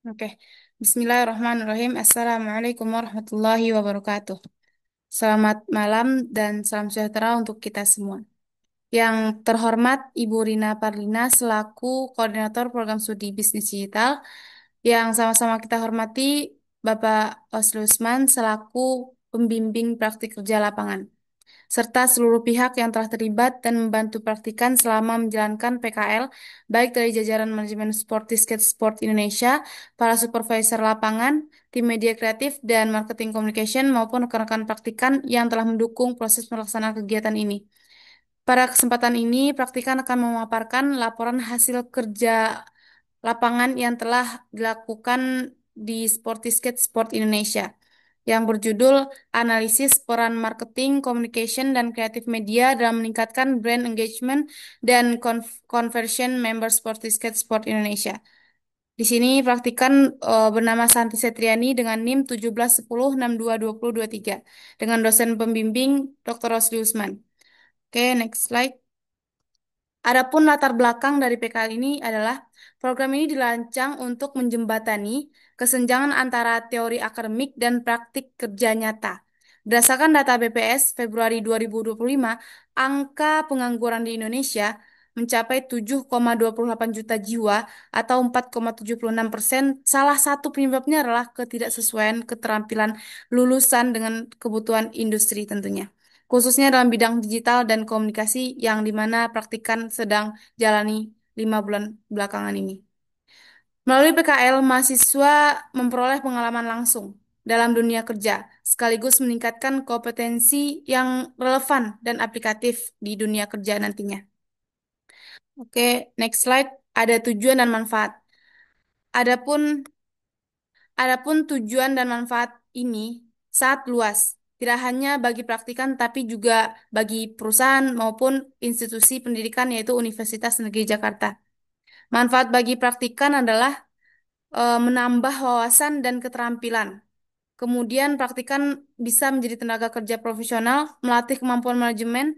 Oke, Bismillahirrahmanirrahim. Assalamualaikum warahmatullahi wabarakatuh. Selamat malam dan salam sejahtera untuk kita semua. Yang terhormat Ibu Rina Parlina selaku Koordinator Program Studi Bisnis Digital, yang sama-sama kita hormati Bapak Osli Usman selaku Pembimbing Praktik Kerja Lapangan, serta seluruh pihak yang telah terlibat dan membantu praktikan selama menjalankan PKL, baik dari jajaran manajemen Sportisket Sport Indonesia, para supervisor lapangan, tim media kreatif, dan marketing communication, maupun rekan-rekan praktikan yang telah mendukung proses pelaksanaan kegiatan ini. Pada kesempatan ini, praktikan akan memaparkan laporan hasil kerja lapangan yang telah dilakukan di Sportisket Sport Indonesia yang berjudul Analisis Peran Marketing, Communication, dan Kreatif Media dalam meningkatkan brand engagement dan conversion member Sportisket Sport Indonesia. Di sini praktikan bernama Santi Setriani dengan NIM 1710622023 dengan dosen pembimbing Dr. Rosli Usman. Oke, next slide. Adapun latar belakang dari PKL ini adalah program ini dirancang untuk menjembatani kesenjangan antara teori akademik dan praktik kerja nyata. Berdasarkan data BPS Februari 2025, angka pengangguran di Indonesia mencapai 7,28 juta jiwa atau 4,76%. Salah satu penyebabnya adalah ketidaksesuaian keterampilan lulusan dengan kebutuhan industri tentunya, khususnya dalam bidang digital dan komunikasi yang dimana praktikan sedang jalani 5 bulan belakangan ini. Melalui PKL, mahasiswa memperoleh pengalaman langsung dalam dunia kerja, sekaligus meningkatkan kompetensi yang relevan dan aplikatif di dunia kerja nantinya. Oke, next slide. Ada tujuan dan manfaat. Adapun Adapun tujuan dan manfaat ini sangat luas, tidak hanya bagi praktikan tapi juga bagi perusahaan maupun institusi pendidikan yaitu Universitas Negeri Jakarta. Manfaat bagi praktikan adalah menambah wawasan dan keterampilan. Kemudian praktikan bisa menjadi tenaga kerja profesional, melatih kemampuan manajemen,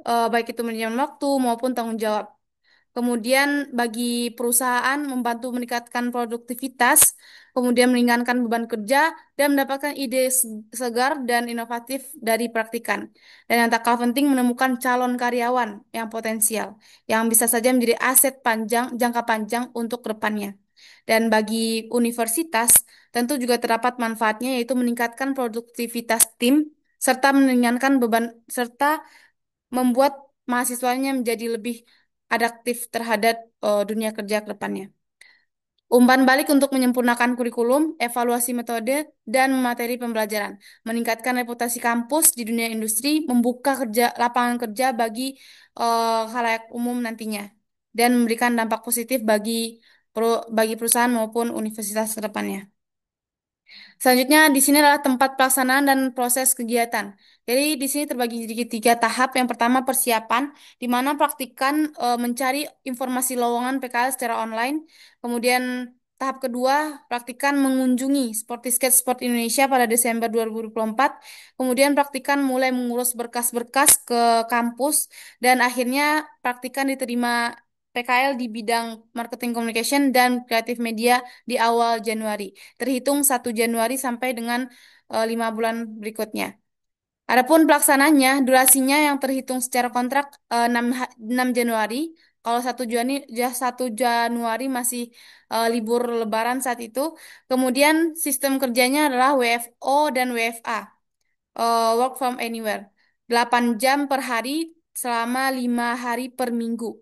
baik itu manajemen waktu maupun tanggung jawab. Kemudian bagi perusahaan membantu meningkatkan produktivitas, kemudian meringankan beban kerja, dan mendapatkan ide segar dan inovatif dari praktikan. Dan yang tak kalah penting menemukan calon karyawan yang potensial, yang bisa saja menjadi aset jangka panjang untuk kedepannya. Dan bagi universitas, tentu juga terdapat manfaatnya yaitu meningkatkan produktivitas tim, serta meringankan beban, serta membuat mahasiswanya menjadi lebih adaptif terhadap dunia kerja ke depannya. Umpan balik untuk menyempurnakan kurikulum, evaluasi metode, dan materi pembelajaran, meningkatkan reputasi kampus di dunia industri, membuka lapangan kerja bagi khalayak umum nantinya, dan memberikan dampak positif bagi perusahaan maupun universitas ke depannya. Selanjutnya, di sini adalah tempat pelaksanaan dan proses kegiatan. Jadi, di sini terbagi jadi 3 tahap. Yang pertama, persiapan, di mana praktikan mencari informasi lowongan PKL secara online. Kemudian, tahap kedua, praktikan mengunjungi Sportisket Sport Indonesia pada Desember 2024. Kemudian, praktikan mulai mengurus berkas-berkas ke kampus. Dan akhirnya, praktikan diterima PKL di bidang marketing communication dan kreatif media di awal Januari, terhitung 1 Januari sampai dengan 5 bulan berikutnya. Adapun pelaksananya, durasinya yang terhitung secara kontrak 6 Januari. Kalau 1 Januari masih libur Lebaran saat itu. Kemudian sistem kerjanya adalah WFO dan WFA, work from anywhere. 8 jam per hari selama 5 hari per minggu.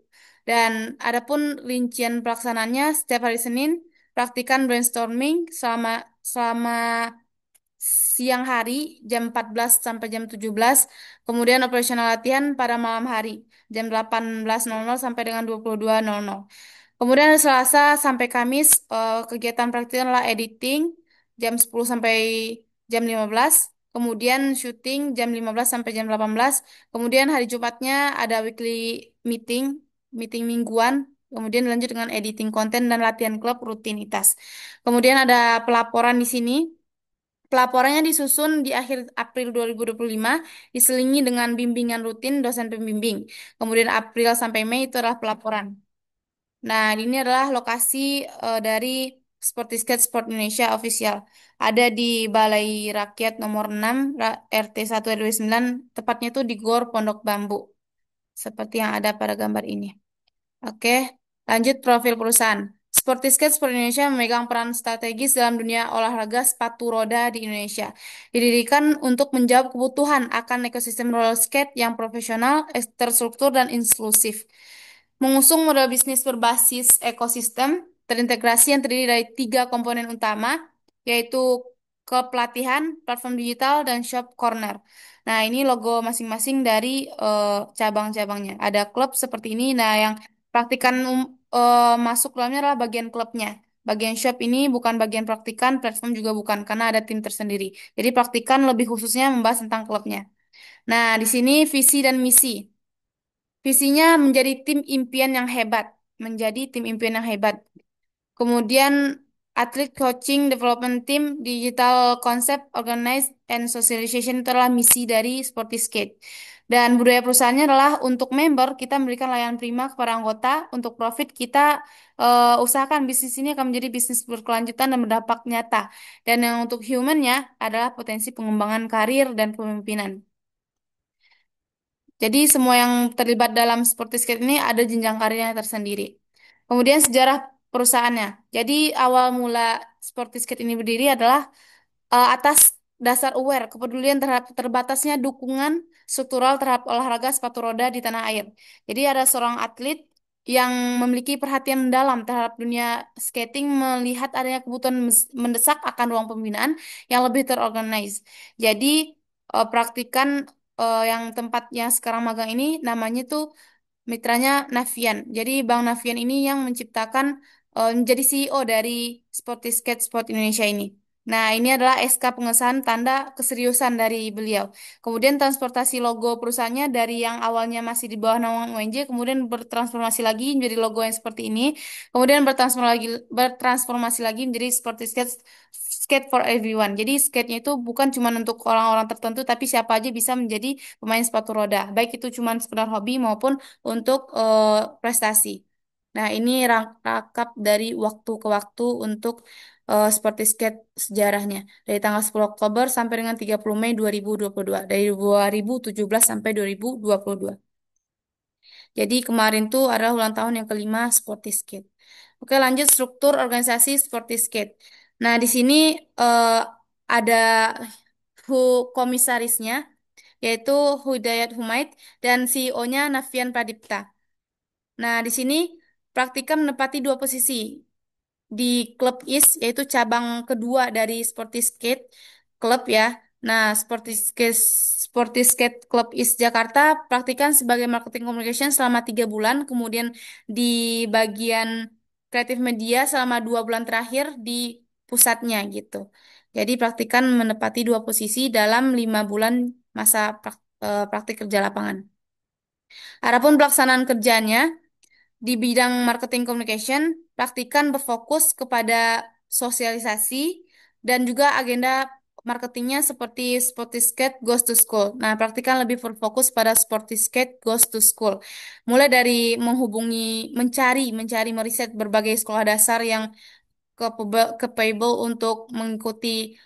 Dan adapun rincian pelaksanaannya setiap hari Senin praktikan brainstorming selama siang hari jam 14 sampai jam 17, kemudian operasional latihan pada malam hari jam 18.00 sampai dengan 22.00. Kemudian hari Selasa sampai Kamis kegiatan praktikan adalah editing jam 10 sampai jam 15, kemudian syuting jam 15 sampai jam 18, kemudian hari Jumatnya ada weekly meeting, meeting mingguan, kemudian lanjut dengan editing konten dan latihan klub rutinitas. Kemudian ada pelaporan di sini. Pelaporannya disusun di akhir April 2025, diselingi dengan bimbingan rutin dosen pembimbing. Kemudian April sampai Mei itu adalah pelaporan. Nah, ini adalah lokasi dari Sportisket Sport Indonesia Official. Ada di Balai Rakyat nomor 6, RT 1 RW 9, tepatnya itu di Gor Pondok Bambu, seperti yang ada pada gambar ini. Oke, lanjut profil perusahaan. Sportisket Sport Indonesia memegang peran strategis dalam dunia olahraga sepatu roda di Indonesia. Didirikan untuk menjawab kebutuhan akan ekosistem roller skate yang profesional, terstruktur, dan inklusif. Mengusung model bisnis berbasis ekosistem terintegrasi yang terdiri dari tiga komponen utama, yaitu kepelatihan, platform digital, dan shop corner. Nah, ini logo masing-masing dari cabang-cabangnya. Ada klub seperti ini. Nah, yang praktikan masuk dalamnya adalah bagian klubnya. Bagian shop ini bukan bagian praktikan, platform juga bukan, karena ada tim tersendiri. Jadi praktikan lebih khususnya membahas tentang klubnya. Nah, di sini visi dan misi. Visinya menjadi tim impian yang hebat, menjadi tim impian yang hebat. Kemudian atlet coaching development team, digital concept, organize and socialization itu adalah misi dari Sportiskate. Dan budaya perusahaannya adalah untuk member kita memberikan layanan prima kepada anggota, untuk profit kita usahakan bisnis ini akan menjadi bisnis berkelanjutan dan berdampak nyata. Dan yang untuk humannya adalah potensi pengembangan karir dan kepemimpinan. Jadi semua yang terlibat dalam Sportiskate ini ada jenjang karirnya tersendiri. Kemudian sejarah perusahaannya. Jadi awal mula Sportiskate ini berdiri adalah atas dasar aware, kepedulian terhadap terbatasnya dukungan struktural terhadap olahraga sepatu roda di tanah air. Jadi ada seorang atlet yang memiliki perhatian mendalam terhadap dunia skating melihat adanya kebutuhan mendesak akan ruang pembinaan yang lebih terorganize. Jadi praktikan yang tempat yang sekarang magang ini namanya tuh mitranya Navian. Jadi Bang Navian ini yang menciptakan menjadi CEO dari Sportiskate Sport Indonesia ini. Nah, ini adalah SK pengesahan tanda keseriusan dari beliau. Kemudian transportasi logo perusahaannya dari yang awalnya masih di bawah naungan UNJ, kemudian bertransformasi lagi menjadi logo yang seperti ini. Kemudian bertransformasi lagi menjadi Sportiskate Skate for Everyone. Jadi skate-nya itu bukan cuma untuk orang-orang tertentu, tapi siapa aja bisa menjadi pemain sepatu roda. Baik itu cuma sekedar hobi maupun untuk prestasi. Nah, ini rakap dari waktu ke waktu untuk seperti skate sejarahnya. Dari tanggal 10 Oktober sampai dengan 30 Mei 2022. Dari 2017 sampai 2022. Jadi kemarin tuh adalah ulang tahun yang kelima Sporty Skate. Oke, lanjut struktur organisasi Sporty Skate. Nah, di sini eh, ada komisarisnya, yaitu Hudayat Humaid, dan CEO-nya Nafian Pradipta. Nah, di sini praktika menempati dua posisi di klub East, yaitu cabang kedua dari Sporty Skate Club ya. Nah, Sporty Skate Club East Jakarta praktikan sebagai marketing communication selama 3 bulan, kemudian di bagian kreatif media selama 2 bulan terakhir di pusatnya gitu. Jadi praktikan menempati dua posisi dalam 5 bulan masa praktik kerja lapangan. Adapun pelaksanaan kerjanya di bidang marketing communication, praktikan berfokus kepada sosialisasi dan juga agenda marketingnya seperti Sportiskate Goes to School. Nah, praktikan lebih berfokus pada Sportiskate Goes to School. Mulai dari mencari, meriset berbagai sekolah dasar yang capable untuk mengikuti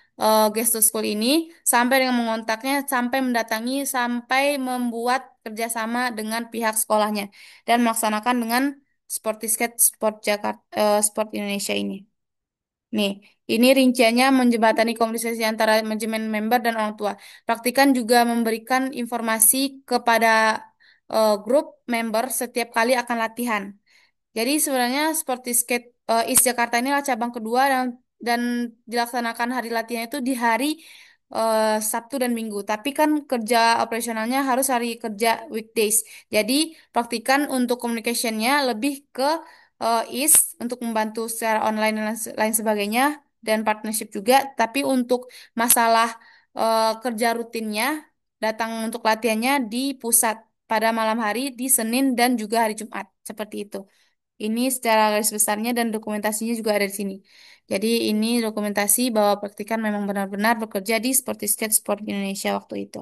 gestur school ini sampai dengan mengontaknya, sampai mendatangi, sampai membuat kerjasama dengan pihak sekolahnya dan melaksanakan dengan Sportiscat Sport Jakarta, Sport Indonesia ini. Nih, ini rinciannya menjembatani komunikasi antara manajemen member dan orang tua. Praktikan juga memberikan informasi kepada grup member setiap kali akan latihan. Jadi sebenarnya seperti skate East Jakarta ini adalah cabang kedua dan dilaksanakan hari latihan itu di hari Sabtu dan Minggu. Tapi kan kerja operasionalnya harus hari kerja weekdays. Jadi praktikan untuk communicationnya lebih ke East untuk membantu secara online dan lain sebagainya dan partnership juga. Tapi untuk masalah kerja rutinnya datang untuk latihannya di pusat pada malam hari di Senin dan juga hari Jumat. Seperti itu. Ini secara garis besarnya dan dokumentasinya juga ada di sini. Jadi ini dokumentasi bahwa praktikan memang benar-benar bekerja di Sportiscat Sport Indonesia waktu itu.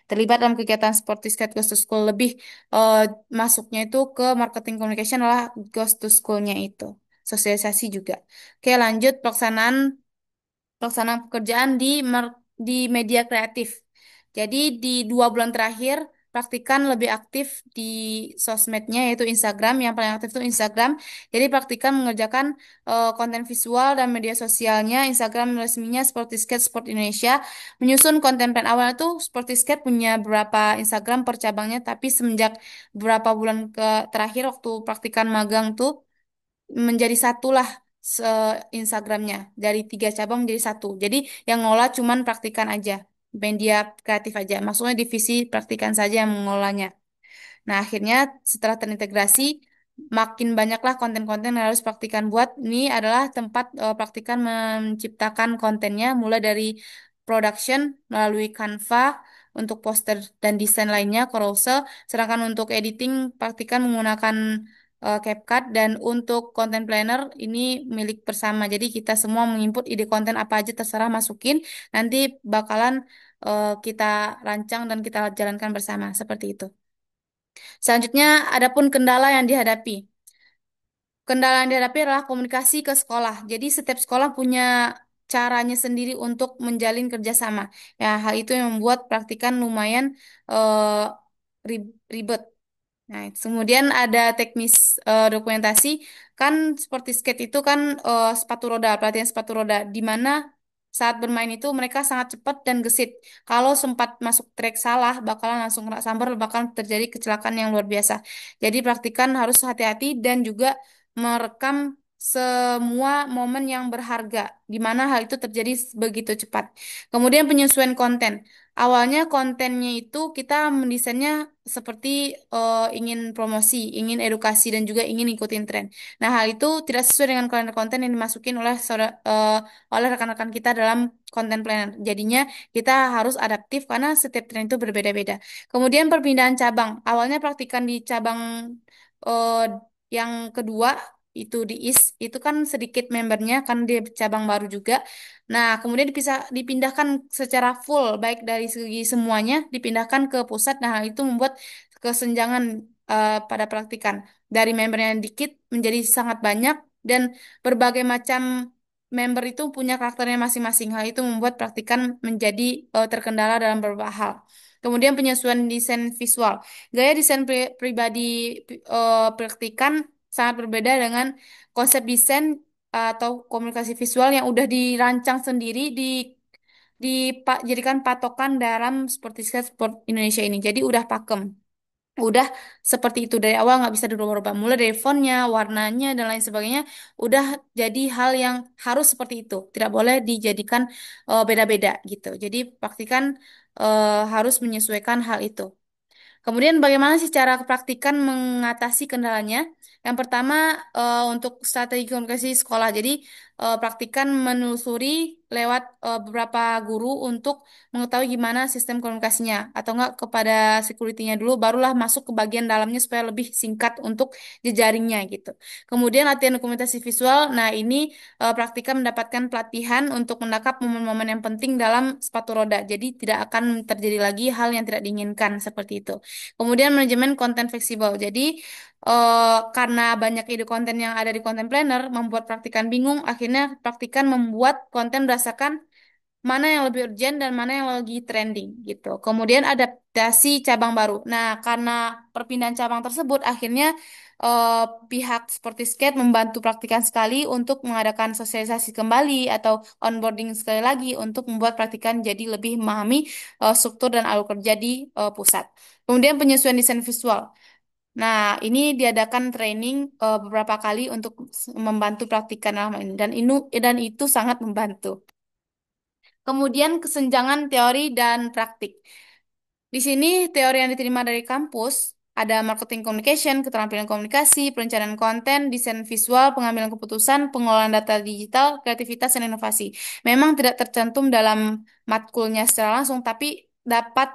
Terlibat dalam kegiatan Sportiscat Ghost to School lebih eh, masuknya itu ke marketing communication adalah Ghost to School-nya itu. sosialisasi juga. Oke, lanjut pelaksanaan pekerjaan di media kreatif. Jadi di 2 bulan terakhir praktikan lebih aktif di sosmednya yaitu Instagram. Yang paling aktif itu Instagram. Jadi praktikan mengerjakan konten visual dan media sosialnya Instagram resminya Sportiscat Sport Indonesia. Menyusun konten plan awal itu Sportiscat punya beberapa Instagram per cabangnya, tapi semenjak beberapa bulan terakhir waktu praktikan magang tuh menjadi satu lah Instagramnya dari 3 cabang menjadi satu. Jadi yang ngolah cuman praktikan aja, media kreatif aja. Maksudnya divisi praktikan saja yang mengolahnya. Nah, akhirnya setelah terintegrasi, makin banyaklah konten-konten yang harus praktikan buat. Ini adalah tempat praktikan menciptakan kontennya, mulai dari production melalui Canva untuk poster dan desain lainnya, Carousel. Sedangkan untuk editing, praktikan menggunakan CapCut. Dan untuk content planner, ini milik bersama. Jadi kita semua menginput ide konten apa aja terserah masukin. Nanti bakalan kita rancang dan kita jalankan bersama. Seperti itu. Selanjutnya, adapun kendala yang dihadapi. Kendala yang dihadapi adalah komunikasi ke sekolah. Jadi setiap sekolah punya caranya sendiri untuk menjalin kerjasama. Ya, hal itu yang membuat praktikan lumayan eh, ribet. Nah, kemudian ada teknis dokumentasi. Kan seperti skate itu kan sepatu roda, pelatihan sepatu roda, di mana saat bermain itu mereka sangat cepat dan gesit. Kalau sempat masuk trek salah, bakalan langsung kena sambar, bakal terjadi kecelakaan yang luar biasa. Jadi praktikan harus hati-hati dan juga merekam semua momen yang berharga, di mana hal itu terjadi begitu cepat. Kemudian penyesuaian konten. Awalnya kontennya itu kita mendesainnya seperti ingin promosi, ingin edukasi, dan juga ingin ikutin tren. Nah, hal itu tidak sesuai dengan kalender konten yang dimasukin oleh rekan-rekan kita dalam konten planner. Jadinya kita harus adaptif karena setiap tren itu berbeda-beda. Kemudian perpindahan cabang. Awalnya praktikan di cabang eh, yang kedua itu di IS itu kan sedikit membernya kan dia cabang baru juga. Nah, kemudian dipindahkan secara full baik dari segi semuanya dipindahkan ke pusat. Nah, hal itu membuat kesenjangan pada praktikan dari member yang dikit menjadi sangat banyak dan berbagai macam member itu punya karakternya masing-masing. Hal itu membuat praktikan menjadi terkendala dalam beberapa hal. Kemudian penyesuaian desain visual. Gaya desain pribadi praktikan sangat berbeda dengan konsep desain atau komunikasi visual yang udah dirancang sendiri dijadikan patokan dalam seperti sport Indonesia ini. Jadi udah pakem. Udah seperti itu dari awal nggak bisa dirubah-rubah. Mulai dari fontnya, warnanya, dan lain sebagainya. Udah jadi hal yang harus seperti itu. Tidak boleh dijadikan beda-beda gitu. Jadi pastikan harus menyesuaikan hal itu. Kemudian bagaimana sih cara praktikan mengatasi kendalanya? Yang pertama untuk strategi komunikasi sekolah. Jadi praktikan menelusuri lewat beberapa guru untuk mengetahui gimana sistem komunikasinya. Atau enggak kepada security-nya dulu, barulah masuk ke bagian dalamnya supaya lebih singkat untuk jejaringnya gitu. Kemudian latihan dokumentasi visual. Nah ini praktikan mendapatkan pelatihan untuk menangkap momen-momen yang penting dalam sepatu roda. Jadi tidak akan terjadi lagi hal yang tidak diinginkan seperti itu. Kemudian manajemen konten fleksibel. Jadi karena banyak ide konten yang ada di konten planner membuat praktikan bingung, akhirnya praktikan membuat konten berdasarkan mana yang lebih urgent dan mana yang lagi trending gitu. Kemudian adaptasi cabang baru. Nah, karena perpindahan cabang tersebut akhirnya eh, pihak Sportiscat membantu praktikan sekali untuk mengadakan sosialisasi kembali atau onboarding sekali lagi untuk membuat praktikan jadi lebih memahami struktur dan alur kerja di pusat. Kemudian penyesuaian desain visual. Nah, ini diadakan training beberapa kali untuk membantu praktikan dalam hal ini dan itu sangat membantu. Kemudian kesenjangan teori dan praktik. Di sini teori yang diterima dari kampus ada marketing communication, keterampilan komunikasi, perencanaan konten, desain visual, pengambilan keputusan, pengelolaan data digital, kreativitas dan inovasi. Memang tidak tercantum dalam matkulnya secara langsung, tapi dapat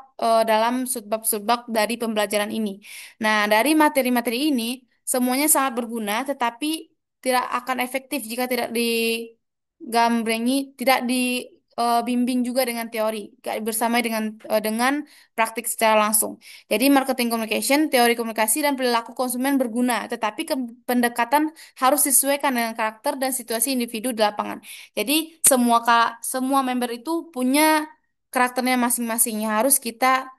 dalam subbab-subbab dari pembelajaran ini. Nah, dari materi-materi ini semuanya sangat berguna, tetapi tidak akan efektif jika tidak digambrengi, tidak bimbing juga dengan teori, gak bersama dengan praktik secara langsung. Jadi marketing communication, teori komunikasi dan perilaku konsumen berguna, tetapi pendekatan harus disesuaikan dengan karakter dan situasi individu di lapangan. Jadi semua member itu punya karakternya masing-masing yang harus kita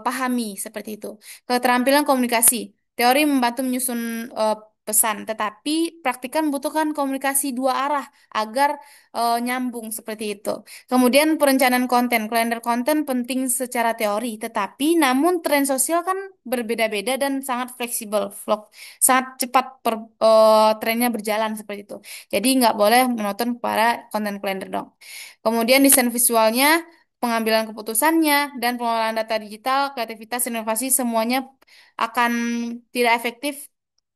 pahami seperti itu. Keterampilan komunikasi. Teori membantu menyusun pesan, tetapi praktikan membutuhkan komunikasi dua arah agar nyambung seperti itu. Kemudian perencanaan konten, kalender konten penting secara teori, tetapi namun tren sosial kan berbeda-beda dan sangat fleksibel, sangat cepat trennya berjalan seperti itu. Jadi nggak boleh menonton para konten kalender dong. Kemudian desain visualnya, pengambilan keputusannya, dan pengelolaan data digital, kreativitas, inovasi semuanya akan tidak efektif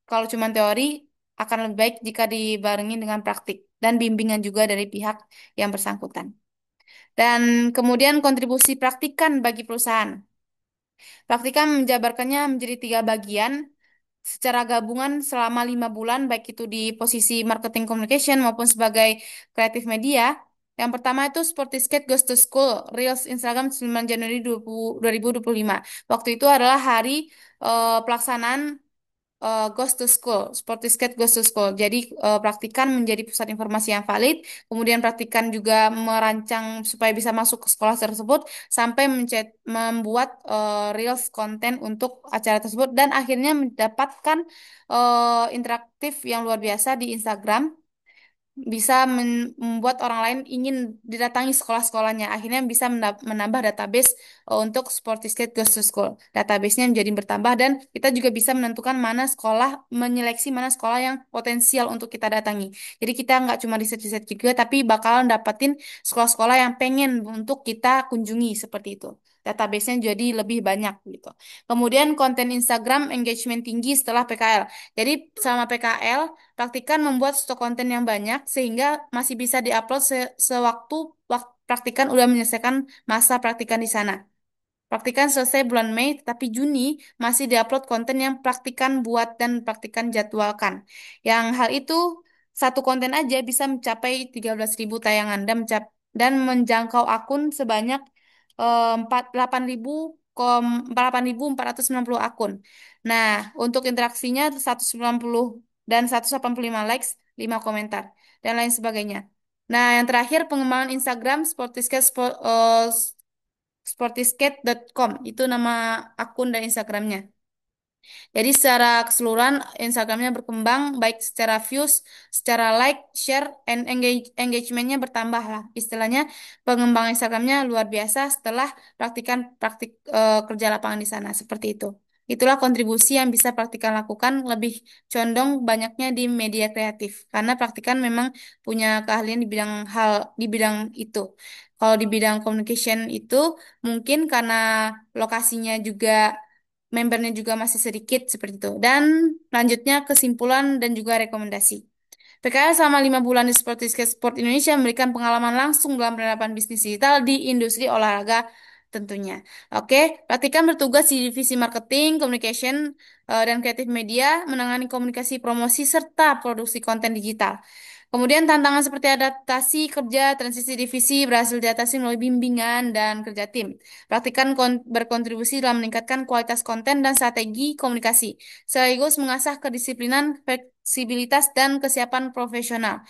kalau cuma teori, akan lebih baik jika dibarengi dengan praktik dan bimbingan juga dari pihak yang bersangkutan. Dan kemudian kontribusi praktikan bagi perusahaan. Praktikan menjabarkannya menjadi tiga bagian secara gabungan selama 5 bulan, baik itu di posisi marketing communication maupun sebagai kreatif media. Yang pertama itu Sportiskate Goes to School, Reels Instagram 9 Januari 2025. Waktu itu adalah hari pelaksanaan Goes to School, Sportiskate Goes to School. Jadi praktikan menjadi pusat informasi yang valid, kemudian praktikan juga merancang supaya bisa masuk ke sekolah tersebut, sampai membuat reels konten untuk acara tersebut, dan akhirnya mendapatkan interaktif yang luar biasa di Instagram, bisa membuat orang lain ingin didatangi sekolah-sekolahnya. Akhirnya bisa menambah database untuk Sportiskate Goes to School. Database-nya menjadi bertambah dan kita juga bisa menentukan mana sekolah, menyeleksi mana sekolah yang potensial untuk kita datangi. Jadi kita nggak cuma riset-riset juga, tapi bakalan dapetin sekolah-sekolah yang pengen untuk kita kunjungi seperti itu. Database-nya jadi lebih banyak gitu. Kemudian konten Instagram engagement tinggi setelah PKL. Jadi selama PKL praktikan membuat stok konten yang banyak sehingga masih bisa diupload sewaktu praktikan udah menyelesaikan masa praktikan di sana. Praktikan selesai bulan Mei, tapi Juni masih diupload konten yang praktikan buat dan praktikan jadwalkan. Yang hal itu satu konten aja bisa mencapai 13.000 tayangan dan menjangkau akun sebanyak 8.490 akun. Nah, untuk interaksinya 190 dan 185 likes, 5 komentar, dan lain sebagainya. Nah, yang terakhir pengembangan Instagram sportiskate.com itu nama akun dan Instagramnya. Jadi secara keseluruhan Instagramnya berkembang baik secara views, secara like, share, and engagementnya bertambah lah. Istilahnya pengembangan Instagramnya luar biasa setelah praktikan praktik kerja lapangan di sana seperti itu. Itulah kontribusi yang bisa praktikan lakukan, lebih condong banyaknya di media kreatif karena praktikan memang punya keahlian di bidang itu. Kalau di bidang communication itu mungkin karena lokasinya juga membernya juga masih sedikit seperti itu. Dan lanjutnya kesimpulan dan juga rekomendasi. PKL selama 5 bulan di Sportiskate Sport Indonesia memberikan pengalaman langsung dalam penerapan bisnis digital di industri olahraga tentunya. Oke, praktikan bertugas di divisi marketing, communication, dan kreatif media, menangani komunikasi promosi serta produksi konten digital. Kemudian tantangan seperti adaptasi kerja, transisi divisi berhasil diatasi melalui bimbingan dan kerja tim. Praktikan berkontribusi dalam meningkatkan kualitas konten dan strategi komunikasi, sekaligus mengasah kedisiplinan, fleksibilitas, dan kesiapan profesional.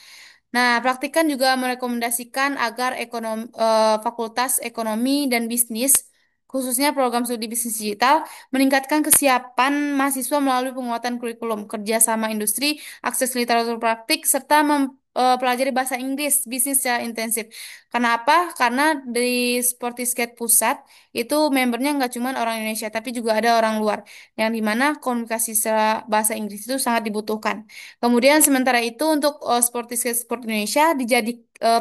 Nah, praktikan juga merekomendasikan agar Fakultas Ekonomi dan Bisnis, khususnya program studi bisnis digital, meningkatkan kesiapan mahasiswa melalui penguatan kurikulum, kerjasama industri, akses literatur praktik, serta mempelajari bahasa Inggris bisnis secara intensif. Kenapa? Karena di Sportiskate Pusat itu membernya nggak cuma orang Indonesia, tapi juga ada orang luar, yang dimana komunikasi secara bahasa Inggris itu sangat dibutuhkan. Kemudian sementara itu untuk Sportiskate Sport Indonesia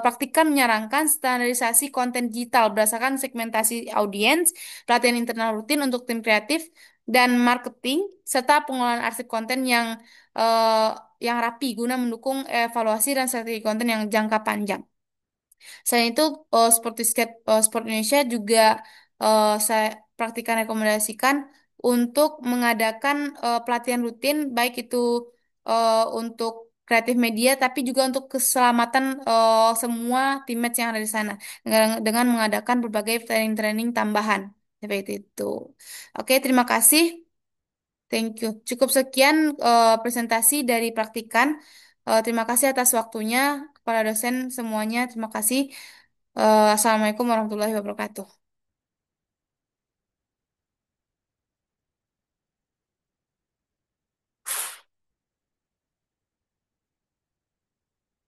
praktikan menyarankan standarisasi konten digital berdasarkan segmentasi audiens, pelatihan internal rutin untuk tim kreatif dan marketing, serta pengelolaan arsip konten eh, yang rapi guna mendukung evaluasi dan strategi konten yang jangka panjang. Selain itu, Sport Indonesia juga saya praktikan rekomendasikan untuk mengadakan pelatihan rutin, baik itu untuk kreatif media, tapi juga untuk keselamatan semua teammates yang ada di sana dengan mengadakan berbagai training-training tambahan seperti itu. Oke, terima kasih. Thank you. Cukup sekian presentasi dari praktikan. Terima kasih atas waktunya kepada dosen semuanya. Terima kasih. Assalamualaikum warahmatullahi wabarakatuh.